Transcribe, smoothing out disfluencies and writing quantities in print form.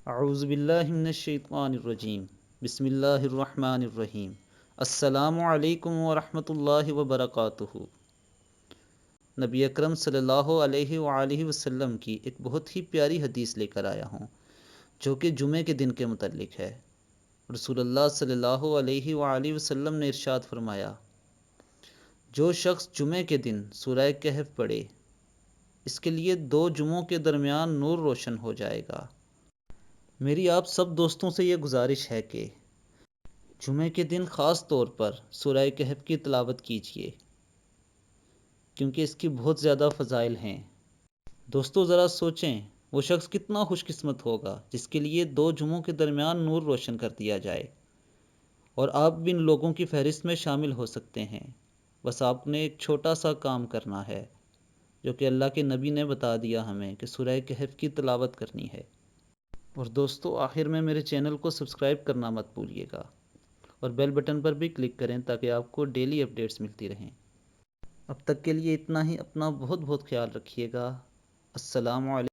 اعوذ باللہ من الشیطان الرجیم، بسم اللہ الرحمن الرحیم۔ السلام علیکم ورحمۃ اللہ وبرکاتہ۔ نبی اکرم صلی اللہ علیہ وآلہ وسلم کی ایک بہت ہی پیاری حدیث لے کر آیا ہوں، جو کہ جمعے کے دن کے متعلق ہے۔ رسول اللہ صلی اللہ علیہ وآلہ وسلم نے ارشاد فرمایا، جو شخص جمعے کے دن سورہ کہف پڑھے، اس کے لیے 2 جمعوں کے درمیان نور روشن ہو جائے گا۔ میری آپ سب دوستوں سے یہ گزارش ہے کہ جمعے کے دن خاص طور پر سورہ کہف کی تلاوت کیجیے، کیونکہ اس کی بہت زیادہ فضائل ہیں۔ دوستو ذرا سوچیں، وہ شخص کتنا خوش قسمت ہوگا جس کے لیے 2 جمعوں کے درمیان نور روشن کر دیا جائے، اور آپ بھی ان لوگوں کی فہرست میں شامل ہو سکتے ہیں۔ بس آپ نے ایک چھوٹا سا کام کرنا ہے، جو کہ اللہ کے نبی نے بتا دیا ہمیں کہ سورہ کہف کی تلاوت کرنی ہے۔ اور دوستو آخر میں میرے چینل کو سبسکرائب کرنا مت بھولیے گا، اور بیل بٹن پر بھی کلک کریں تاکہ آپ کو ڈیلی اپڈیٹس ملتی رہیں۔ اب تک کے لیے اتنا ہی، اپنا بہت بہت خیال رکھیے گا۔ السلام علیکم۔